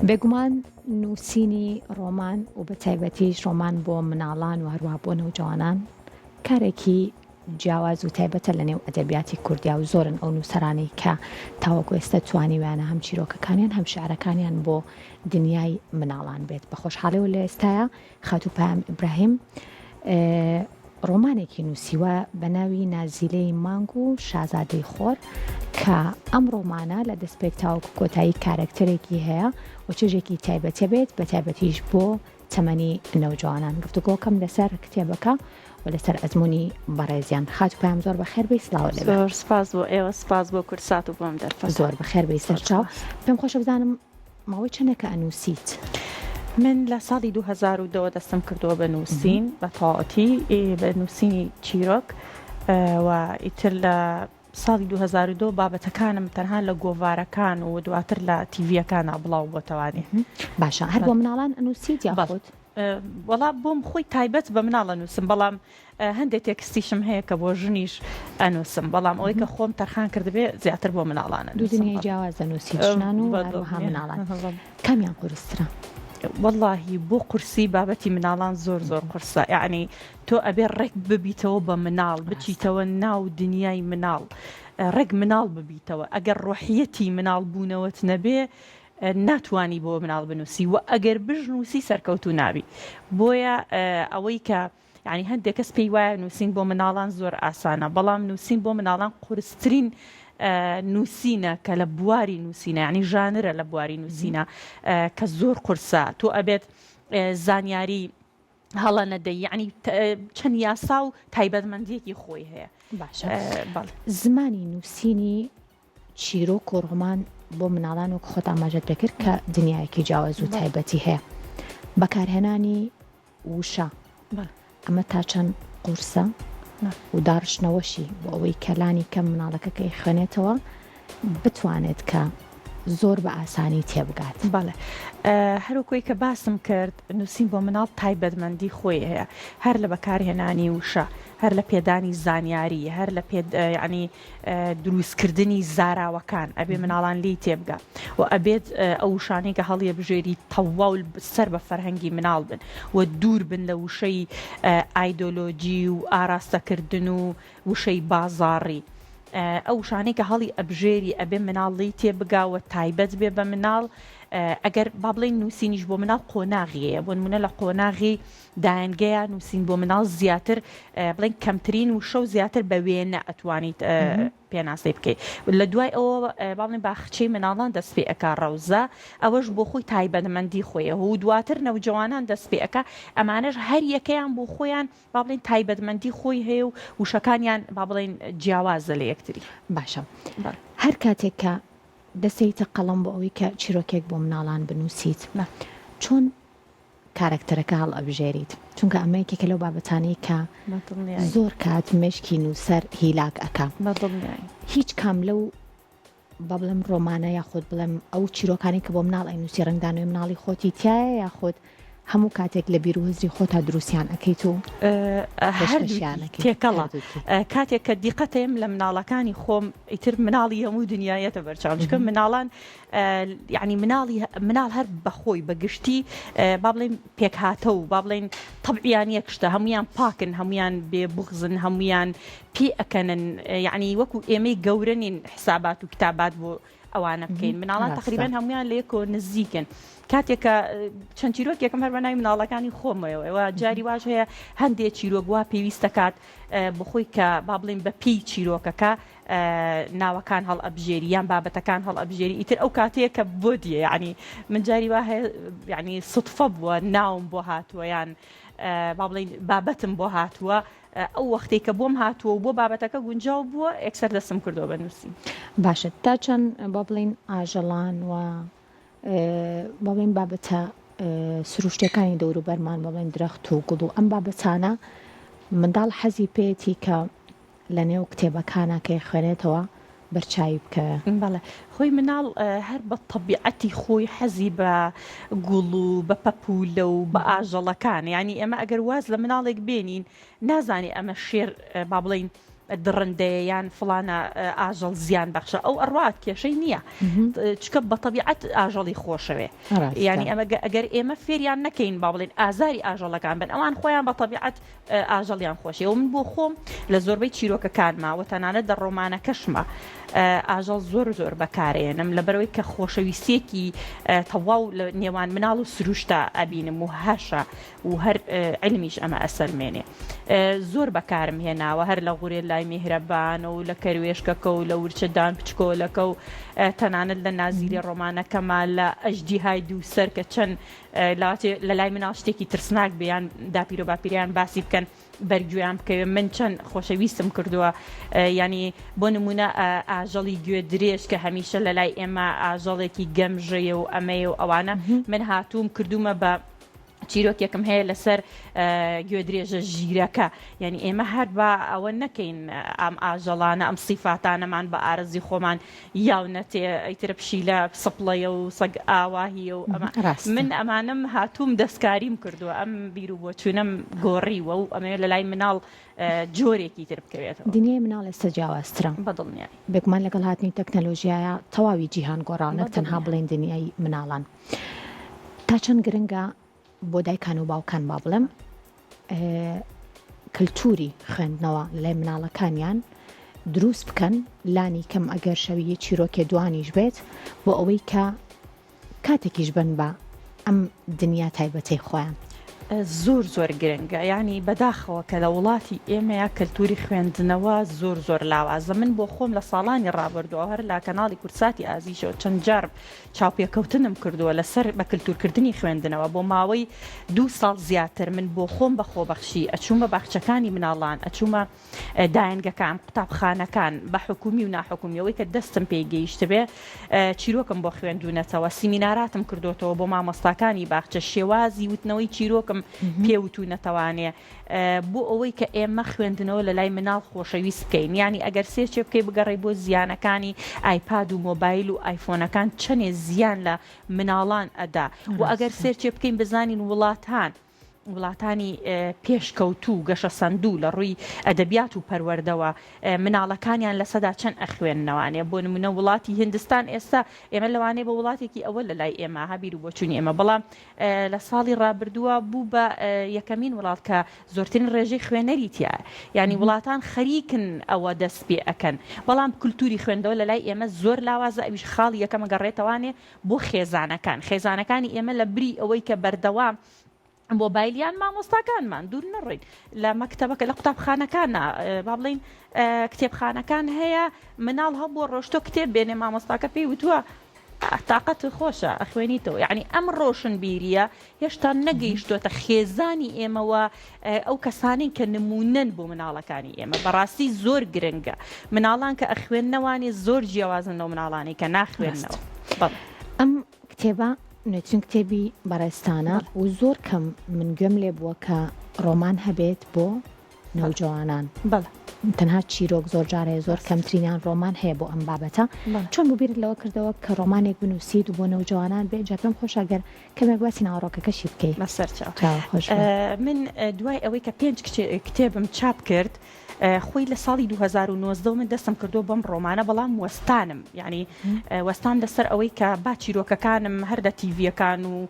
بێگومان نووسینی ڕۆمان و بە تایبەتیش ڕۆمان بۆ مناڵان و هەروە بۆ نەوجوانان کارێکی جیاواز و تایبەتە لە نێو ئەدەبیاتی کوردیا و زۆرن ئەو نووسەرانی کە تاوەکو ئێستا توانیویانە هەم چیرۆکەکانیان هەم شعرەکانیان بۆ دنیای مناڵان بێت بە خۆشحاڵیەوە لە ئێستایە خاتوپام ئیبراهیم ڕۆمانێکی نووسیوە بە ناوی نازیلەی مانگ و شازادەی خۆر کە ئەم ڕۆمانە لە دەستپێکتاوەکو کۆتایی کارکتەرێکی هەیە و چێژێکی تایبەتە بێت بە تایبەتیش بۆ تەمەنی نەوجوانان گفتوگۆکەم لەسەر کتێبەکە و لەسەر ئەزمموی بەڕێزیان خاتوپام زۆر بەخێر بێی سلااو لە زۆر سپاس بۆ ئێوە سپاس بۆ کورسات و بۆم دەرفە زۆر بەخێر بێی سەرچاو پێم خۆشە بزانم ماوەی چەندێکە ئەنووسیت من لە ساڵی 2002 دەستم کردووە بە نووسین بە تاواتی بە نووسینی چیرۆک و ئیتر لە ساڵی 2002 بابەتەکانم تەنها لە گۆڤارەکان و دواتر لە تیڤەکانە بڵاو بۆتەوانی باشە هەر بۆ مناڵان ئەنووسیت یاخۆت وەڵا بۆم خۆی تایبەت بە مناڵ ئەنووسم بەڵام هەندێک تێکستیشم هەیە کە بۆ ژنیش ئەنووسم بەڵام ئەوەی کە خۆم تەرخان کردبێ زیاتر بۆ مناڵانە دوو دنیای جیاواز ئەنووسیت ژنان و هەروەها مناڵان کامیان قورسترە واللهی بۆ قورسی بابەتی مناڵان زۆر قورسە یعنی تۆ ئەبێ ڕێک ببیتەوە بە مناڵ بچیتەوە ناو دنیای مناڵ ڕێک مناڵ ببیتەوە ئەگەر ڕۆحیەتی مناڵ بوونەوەت نەبێ ناتوانی بۆ مناڵ بنووسی و ئەگەر بژنووسی سەرکەوتو نابی بۆیە ئەوەی کە یعنی هەندێک کەس پێی وایە نووسین بۆ مناڵان زۆر ئاسانە بەڵام نووسین بۆ مناڵان قورسترین نووسینە کە لە بواری نووسینە ینی ژانرە لە بواری نووسینە کە زۆر قورسە تۆ ئەبێت زانیاری هەڵە نەدەی یعنی چەند یاسا و تایبەتمەندیەکی خۆی هەیە باشە زمانی نووسینی چیرۆک و ڕۆمان بۆ مناڵان و خۆت ئاماژەت دەکرد کە دنیایەکی جیاواز و تایبەتی هەیە بەکارهێنانی وشە ئەمە تا چەند قورسە و داڕشنەوەشی بۆ ئەوەی کەلانی کەم مناڵەکە کە خوێنێتەوە بتوانێت کە زۆر بە ئاسانی تێبگات بەڵێ هەروکۆی کە باسم کرد نووسین بۆ مناڵ تایبەتمەندی خۆی هەیە هەر لە بەکارهێنانی وشە هەر لە پێدانی زانیاری هەر لە ینی دروستکردنی زاراوەکان ئەبێ مناڵان لی تێبگات و ئەبێت ئەو وشانەی کە هەڵیە بژێری تەواو سەر بە فەرهەنگی مناڵ بن و دوور بن لە وشەی ئایدۆلۆجی و ئاراستەکردن و وشەی بازاڕی ئەو شانەی کە هەڵی ئەبژێری ئەبێ مناڵی تێبگاوە تایبەت بێ بە مناڵ ئەگەر با بڵێن نووسینیش بۆ مناڵ قۆناغیەیە بۆ نمونە لە قۆناغی دایانگەیە نووسین بۆ مناڵ زیاتر بڵێن کەمترین وشە و زیاتر بە وێنە ئەتوانیت پێناسی بکەیت لە دوای ئەوە با بڵێن باخچەی مناڵان دەست پێ ئەکا ڕەوزە ئەوەش بۆ خۆی تایبەتمەندی خۆیە و دواتر نەوجەوانان دەست پێ ئەکا ئەمانەش هەر یەکەیان بۆ خۆیان با بڵێن تایبەتمەندی خۆی هەیە و وشەکانیان با بڵێن جیاوازە لە یەکتری باشە هەر کاتێک کە دەسەیتە قەڵم بۆ ئەوەی کە چیرۆکێک بۆ مناڵان بنووسیت چۆن کارکتەرەکە هەڵ ئەبژێریت چونکە ئەمەیەکێکە لەو بابەتانەی کە زۆر کات مشکی نووسەر هیلاک ئەکا هیچ کام لەو بە بڵێم ڕۆمانە یاخۆت بڵێم ئەو چیرۆکانی کە بۆ مناڵ ئەینووسی ڕنگدانەوەی مناڵی خۆتی تایە یاخۆت هەموو کاتێک لە بیر و هزری خۆتا دروستیان ئەەکەیت و تێکەڵە کاتێک کە دیقەتەیەم لە مناڵەکانی خۆم ئیتر مناڵی هەموو دنیایەتە بەرچاوچکە مناڵان یعنی مناڵ هەر بەخۆی بەگشتی با بڵێن پێکهاتە و با بڵێن تەبعیان یەکشتە هەمویان پاکن هەمویان بێبوغزن هەمویان پێ ئەکەنن یعنی وەکو ئێمەی گەورەنین حسابات و کتابات بۆ ئەوانە بکەین مناڵان تقریبان هەمویان لە یەکۆ نزیکن کاتێکە چەند چیرۆکێکم هەر بەناوی مناڵەکانی خۆمەوە جاری واش هەیە هەندێک چیرۆک وا پێویستە کات بخۆی کە با بڵێن بە پێی چیرۆکەکە ناوەکان هەڵ ئەبژێری یان بابەتەکان هەڵ ئەبژێری ئیتر ئەو کاتەیە کە بۆ دیە یعنی من جاری وا هەیە یعنی سوتفە بووە ناوم بۆ هاتووە یان با بڵێن بابەتم بۆ هاتووە ئەو وەختەی کە بۆم هاتووە و بۆ بابەتەکە گونجاو بووە ئەکسەر دەستم کردەوە بە نووسی باشە تا چەند با بڵێن ئاژەڵان و با بڵێن بابەتە سروشتەکانی دەوروبەرمان با بڵێن درەخت و گوڵ و ئەم بابەتانە منداڵ حەزی پێێتی کە لە نێو کتێبەکانە کە خوێنێتەوە بەرچاوی بکە بەڵێ خۆی مناڵ هەر بە تەبیعەتی خۆی حەزی بە گوڵ و بە پەپولە و بە ئاژەڵەکان یعنی ئێمە ئەگەر واز لە مناڵێک بێنین نازانی ئەمە شێر با بڵێن درڕندەیان فلانە ئاژەڵ زیان بەخشە ئەو ئەڕوات کێشەی نییە چکە بە تەبیعەت ئاژەڵی خۆشەوێ ینی ئەمە ئەگەر ئێمە فێریان نەکەین با بڵێن ئازاری ئاژەڵەکان بن ئەوان خۆیان بە تەبیعەت ئاژەڵیان خۆشی و من بۆ خۆم لە زۆربەی چیرۆکەکانماوە تەنانەت دە ڕۆمانەکەشمە ئاژەڵ زۆر بەکارێنم لەبەرەوەی کە خۆشەویستێکی تەواو لە نێوان مناڵ و سروشتا ئەبینم و هەشە و هەر علمیش ئەمە ئەسەرمێنێ زۆر بەکارم هێناوە هەر لە غورێ لای میهرەبانە و لە کەروێشکەکە و لە ورچەدان پچکۆلەکە و تەنانەت لە نازیری ڕۆمانەکەما لە ئەژدیهای دووسەر کە چەند لە لای مناڵ شتێکی ترسناک بیان داپیر و باپیریان باسی بکەن بەرگویان بکەوێ من چەند خۆشەویستم کردووە ینی بۆ نمونە ئاژەڵی گوێ درێژ کە هەمیشە لە لای ئێمە ئاژەڵێکی گەمژەیە و ئەمەیە و ئەوانە من هاتووم کردومە بە چیرۆکێکم هەیە لەسەر گوێ درێژە ژیرەکە یعنی ئێمە هەر بە ئەوە نەکەین ئەم ئاژەڵانە ئەم سیفاتانەمان بە ئارزی خۆمان یاونەتێ ئەیترە پشیلە سپڵەیە و سەگ ئاواهیە و من ئەمانم هاتووم دەستکاریم کردووە ئەم بیر و بۆ چوونەم گۆڕیوە و ئەمە لە لای مناڵ جۆرێکی تر بکەوێتەوە دنیای مناڵ ئێستا جیاوازترە بەدڵنیایی بێگومان لەگەڵ هاتنی تەکنەلۆژیایە تەواوی جیهان گۆڕاو نەک تەنها بڵێن دنیای مناڵان تا چەند گرنگە بۆ دایکان و باوکان با بڵێم کللتوری خوێندنەوە لای مناڵەکانیان دروست بکەن لانی کەم ئەگەر شەویە چیرۆکێ دوانیش بێت بۆ ئەوەی کە کاتێکیش بن بە ئەم دنیا تایبەتەی خۆیان زۆر گرنگە ینی بەداخەوە کە لە وڵاتی ئێمەیە کللتوری خوێندنەوە زۆر لاوازە من بۆ خۆم لە ساڵانی ڕابردووە هەر لە کەناڵی کورساتی ئازیشەوە چەند جار چاوپێکەوتنم کردووە لەسەر بە کللتورکردنی خوێندنەوە بۆ ماوەی 2 ساڵ زیاتر من بۆ خۆم بە خۆبەخشی ئەچوومە باخچەکانی مناڵان ئەچوومە دایەنگەکان قوتابخانەکان بە حکومی و ناحکومیەوەی کە دەستم پێی گەیشت بێ چیرۆکم بۆ خوێندوونەتەوە سیمیناراتم کردوتەوە بۆ مامۆستاکانی باخچە شێوازی وتنەوەی چیرۆکم پێوت و نەتەوانێ بۆ ئەوەی کە ئێمە خوێندنەوە لە لای مناڵ خۆشەویست بکەین ینی ئەگەر سێرچێ بکەی بگەڕێ بۆ زیانەکانی ئایپاد و مۆبایل و ئایفۆنەکان چەندێ زیان لە مناڵان ئەدا و ئەگەر سێرچێ بکەین بزانین وڵاتانی پێشکەوتوو گەشە سندوو لە ڕووی ئەدەبیات و پەروەردەوە مناڵەکانیان لە سەدا چەند ئەخوێننەوانێ بۆ نمونە وڵاتی هندستان ئێستا ئێمە لەوانێ بە وڵاتێکی ئەوە لە لای ئێمە هەبیر و بۆچوونی ئێمە بەڵام لە ساڵی ڕابردووە بوو بە یەکەمین وڵات کە زۆرترین ڕێژەی خوێنەری تایە ینی وڵاتان خەریکن ئەوە دەست پێ ئەکەن بەڵام کولتوری خوێندەوە لە لای ئێمە زۆر لاوازە ئەویش خاڵی یەکەمە گەڕێتەوانێ بۆ خێزانەکانی ئێمە لە بری ئەوەی کە بەردەوام مۆبایلیان مامۆستاکانمان دوور نەڕۆین لە مەکتەبەکە لە قوتابخانەکانە با بڵین کتێبخانەکان هەیە مناڵ هەبووە ڕۆشتۆ کتێب بێنێ مامۆستاکە پێی وتووە تااقەت خۆشە ئەخوێنیتەوە یعنی ئەم ڕۆشن بیریە هێشتا نەگەیشتوتە خێزانی ئێمەوە ئەو کەسانین کە نمونەن بۆ مناڵەکانی ئێمە بەڕاستی زۆر گرنگە مناڵان کە ئەخوێندنەوانی زۆر جیاوازن لەو مناڵانی کە ناخوێننەوە ئەم کتێبە نوێترین کتێبی بەڕێستانە و زۆر کەم من گوێم لێ بووە کە ڕۆمان هەبێت بۆ نەوجوانان تەنها چیرۆک زۆر جارەیە زۆر کەمترینیان ڕۆمان هەیە بۆ ئەم بابەتە چۆن ببیرت لەوە کردەوە کە ڕۆمانێک بنووسیت و بۆ نەوجوانان بێ جا پێم خۆشە گەر کەمێک باسی ناوەڕۆکەکەشی بکەیت من دوای ئەوەی کە 5 کتێبم چاپ کرد خۆی لە ساڵی 2019 من دەستم کردو بەم ڕۆمانە بەڵام وەستانم یعنی وەستان لەسەر ئەوەی کە با چیرۆکەکانم هەر لە تیڤەکان و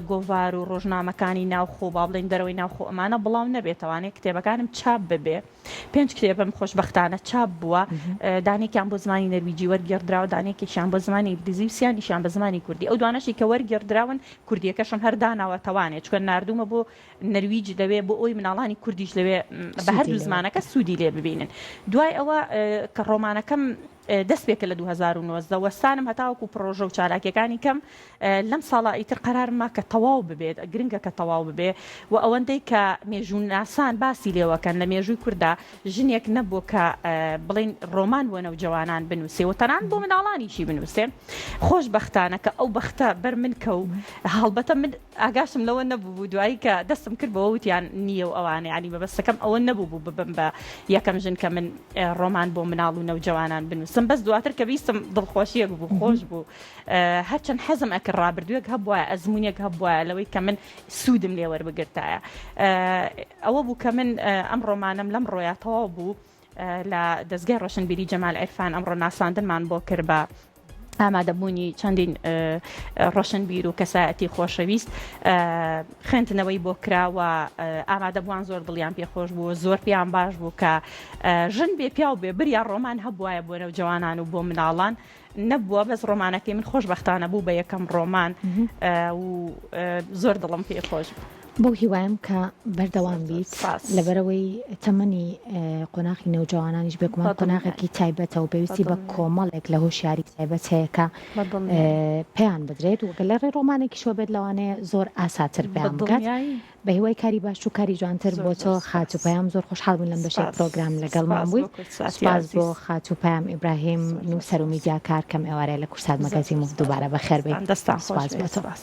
گۆڤار و ڕۆژنامەکانی ناوخۆ با بڵین دەرەوەی ناوخۆ ئەمانە بڵاو نەبێتەوانێت کتێبەکانم چاپ ببێ 5 کتێبم خۆشبەختانە چاپ بووە دانێکیان بۆ زمانی نەرویجی وەرگێڕدراوە دانێکیشان بۆ زمانی ئینگلیزی و سیانیشان بە زمانی کوردی ئەو دوانەشی کە وەرگێڕدراون کوردیەکەشم هەر داناوەتەوانێت چکە نردومە بۆ نەرویج لەوێ بۆ ئەوی مناڵانی کوردیش لەوێ بە هەردوو زمانەکە سوودی لێ ببینن دوای ئەوە کە ڕۆمانەکەم دەست پێکە لە 2019 وەستانم هەتاوەکو پرۆژە و چالاکیەکانی کەم لەم ساڵە ئیتر قەرارما کە تەواو ببێت گرنگە کە تەواو ببێ و ئەوەندەی کە مێژووناسان باسی لێوەکەن لە مێژووی کووردا ژنێک نەبوو کە بڵین ڕۆمان بۆ نەوجەوانان بنووسێ و تەنان بۆ مناڵانیشی بنووسێ خۆشبەختانە کە ئەو بەختە بەر من کە و هەڵبەتە من ئاگاشم لەوە نەبوو دوایی کە دەستم کرد بەوە وتیان نییە و ئەوانە ینی بەبەستەکەم ئەوە نەبوو ببم بە یەکەم ژن کە من ڕۆمان بۆ مناڵ و نەوجەوانان بنووسم بەس دواتر کە بیستم دڵخۆشیەک بوو خۆش بوو هەرچەند حەزم ئەکرد ڕابردوویەک هەبووە ئەزمونێک هەبووە لەوەی کە من سوودم لێ وەربگرتایە ئەوە بوو کە من ئەم ڕۆمانم لەم ڕۆیاتەوە بوو لە دەستگای ڕۆشنبیری جەمال عیرفان ئەمڕۆ ناساندنمان بۆ کرد بە ئامادەبوونی چەندین ڕۆشنبیر و کەسایەتی خۆشەویست خوێندنەوەی بۆ کراوە ئامادەبووان زۆر دڵیان پێخۆش بوو زۆر پێیان باش بوو کە ژن بێ پیا و بێ بریان ڕۆمان هەبوایە بۆ نەوجەوانان و بۆ مناڵان نەبووە بەس ڕۆمانەکەی من خۆشبەختانە بوو بە یەکەم ڕۆمان و زۆر دڵم پێخۆش بوو. بۆ هیوایم کە بەردەوام بیت لەبەرەوەی تەمەنی قۆناغی نەوجوانانیش بێکمان قۆناغێکی تایبەتە و پێویستی بە کۆمەڵێک لە هۆشیاری تایبەت هەیە کە پێیان بدرێت و گەلە ڕێ ڕۆمانێکی شۆ بێت لەوانەیە زۆر ئاساتر پێیان بکات بە هیوای کاری باش و کاری جوانتر بۆ تۆ خاتوپەیام زۆر خۆشحاڵ بوون لەم بەشێک پرۆگرام لەگەڵمان بوویت. سپاس بۆ خاتوپەیام ئیبراهیم نووسەر و میدیاکار کەم ئێوارەیە لە کورسات مەگەزین و دووبارە بەخێر بێت. دەستان سپاس بۆ تۆ.